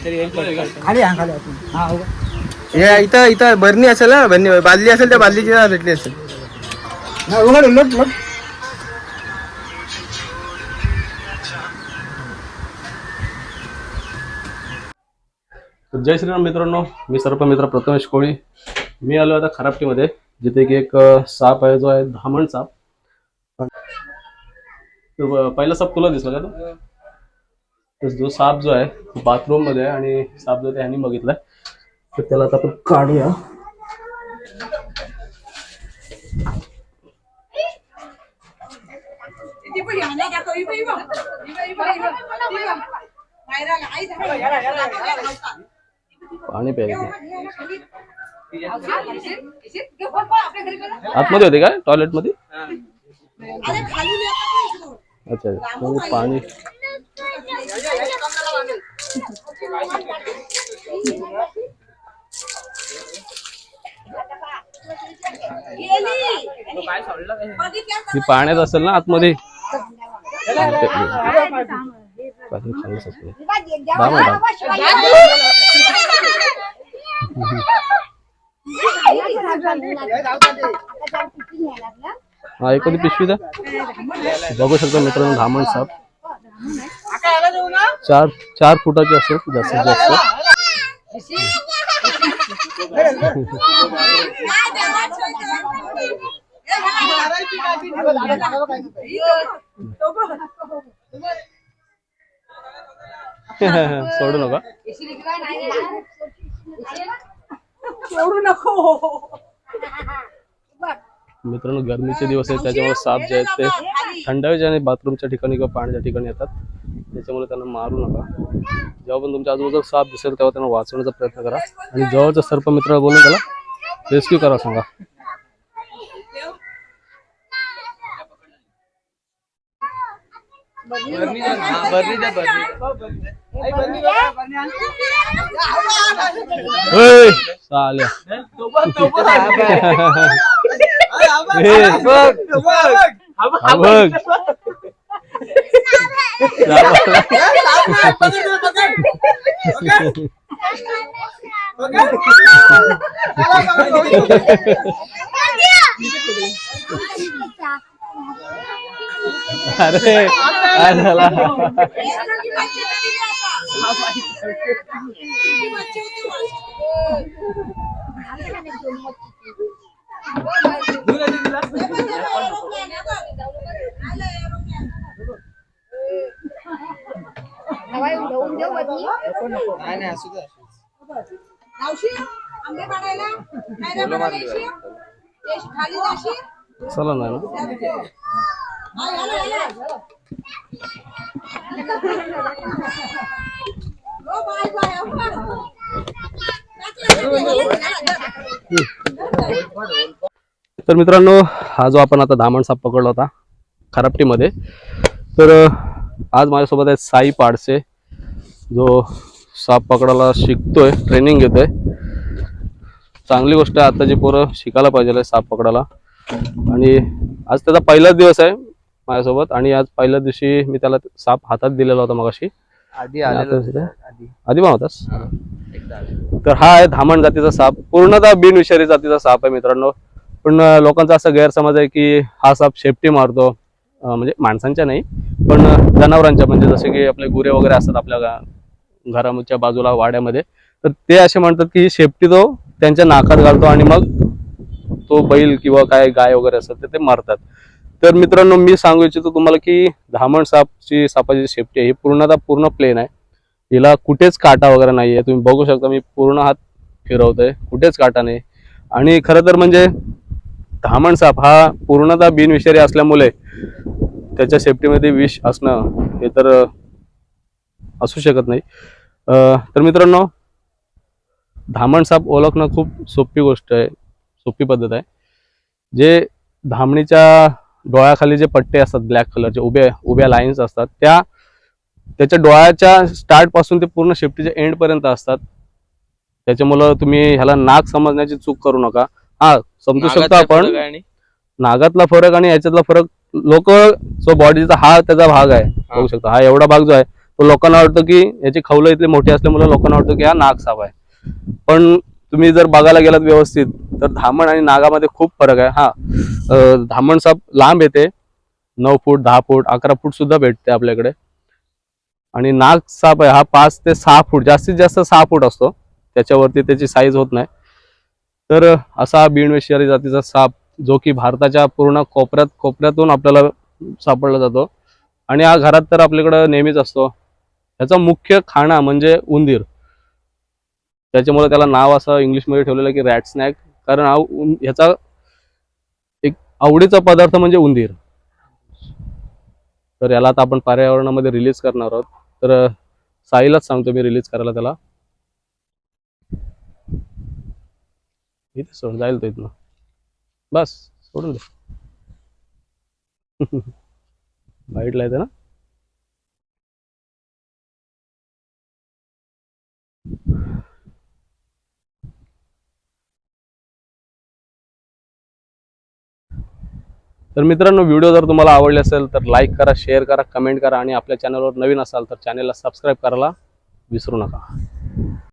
खाली खाली हे इथं बरणी असेल ना, बरणी बादली असेल त्या बादलीची भेटली असेल. जय श्रीराम मित्रांनो, मी सर्प मित्र प्रथमेश कोळी. मी आलो आता खरापटीमध्ये, जिथे की एक साप आहे, जो आहे धामण साप. पहिला साप तुला दिसला का? तो जो साप जो आहे बाथरूम मध्ये आहे आणि साप जो त्यांनी बघितलाय, तर त्याला आता आपण काढूया. पाणी प्यायचं. आतमध्ये होते काय टॉयलेट मध्ये? अच्छा, पाणी पाण्यात असेल ना आतमध्ये. हा, एखादी पिशवी द्या. बघू शकता मित्रांनो, धामण साप 4 फुटाची असेल जास्तीत जास्त. सोडू नका, सोडू नको मित्रांनो. गरमीचे दिवस आहेत, त्याच्यामुळे साप जे आहेत ते थंड हवेच्या आणि बाथरूमच्या ठिकाणी किंवा पाण्याच्या ठिकाणी येतात. त्याच्यामुळे त्यांना मारू नका. जेव्हा पण तुमच्या आजूबाजूला साप दिसेल तेव्हा त्यांना वाचवण्याचा प्रयत्न करा आणि जवळचा सर्प मित्र बोलून त्याला रेस्क्यू करा सांगा. अरे काय झाला? चला नाही ना. तर मित्रांनो, हा जो आपण आता धामण साप पकडला होता खरापटीमध्ये, तर आज माझ्यासोबत आहे साई पाडसे, जो साप पकडायला शिकतोय, ट्रेनिंग घेतोय. चांगली गोष्ट आहे, आताची पोरं शिकायला पाहिजे साप पकडायला. आणि आज त्याचा पहिलाच दिवस आहे माझ्यासोबत, आणि आज पहिल्या दिवशी मी त्याला साप हातात दिलेला होता मगाशी. आधी पण होतास. तर हा आहे धामण जातीचा साप, पूर्णतः बिनविषारी जातीचा साप आहे मित्रांनो. पण लोकांचा असा गैरसमज आहे की हा साप शेपटी मारतो, म्हणजे माणसांच्या नाही पण जनावरांच्या, म्हणजे जसे की आपले गुरे वगैरे असतात आपल्या घराच्या बाजूला वाड्यामध्ये, तर ते असे म्हणतात की शेपटी तो त्यांच्या नाकात घालतो आणि मग तो बैल किंवा काय गाय वगैरे असतात ते मारतात. तर मित्रांनो, मी सांगू इच्छितो तुम्हाला की धामण सापाची शेपटी आहे ही पूर्ण प्लेन आहे. हिला कुठेच काटा वगैरे नाहीये. तुम्ही बघू शकता, मी पूर्ण हात फिरवतोय, कुठेच काटा नाही. आणि खरं तर म्हणजे धामण साप हा पूर्णतः बिनविषारी असल्यामुळे त्याच्या शेपटीमध्ये विष असणं हे तर असू शकत नाही. तर मित्रांनो, धामण साप ओळखणं खूप सोपी गोष्ट आहे, सोपी पद्धत आहे. जे धामणीच्या डोळ्याखाली जे पट्टे असतात ब्लॅक कलरचे उभ्या लाईन्स असतात, त्याच्या डोळ्याच्या स्टार्ट पासून ते पूर्ण शेपटीच्या एंड पर्यंत असतात. त्याच्यामुळे तुम्ही ह्याला नाक समजण्याची चूक करू नका. हा, समजू शकतो आपण नागातला फरक आणि याच्यातला फरक. लोक जो बॉडीचा हा त्याचा भाग आहे बघू शकता, हा एवढा भाग जो आहे तो लोकांना वाटतं की याची खवलं इतली मोठी असल्यामुळे लोकांना वाटतं की हा नाग साप आहे. पण तुम्ही जर बघायला गेलात व्यवस्थित तर धामण आणि नागामध्ये खूप फरक आहे. हा, धामण साप लांब येते, 9 फूट, 10 फूट, 11 फूट सुद्धा भेटते आपल्याकडे. आणि नाग साप आहे हा 5 ते 6 फूट, जास्तीत जास्त 6 फूट असतो, त्याच्यावरती त्याची साईज होत नाही. तर असा बिनविषारी जातीचा साप जो की भारताच्या पूर्ण कोपऱ्यात कोपऱ्यातून आपल्याला सापडला जातो. आणि हा घरात तर आपल्याकडे नेहमीच असतो. ह्याचा मुख्य खाणा म्हणजे उंदीर, त्याच्यामुळे त्याला नाव असं इंग्लिशमध्ये ठेवलेलं आहे की रॅट स्नॅक. कारण हा ह्याचा एक आवडीचा पदार्थ म्हणजे उंदीर. तर याला आता आपण पर्यावरणामध्ये रिलीज करणार आहोत. तर साईलाच सांगतो मी रिलीज करायला त्याला. इथे सोड, जाईल तो इथनं, बस सोडून दे. वाईटला येते ना. तर मित्रांनो, व्हिडिओ जर तुम्हाला आवडले असेल तर लाईक करा, शेअर करा, कमेंट करा आणि आपल्या चॅनलवर नवीन असाल तर चॅनलला सबस्क्राईब करायला विसरू नका.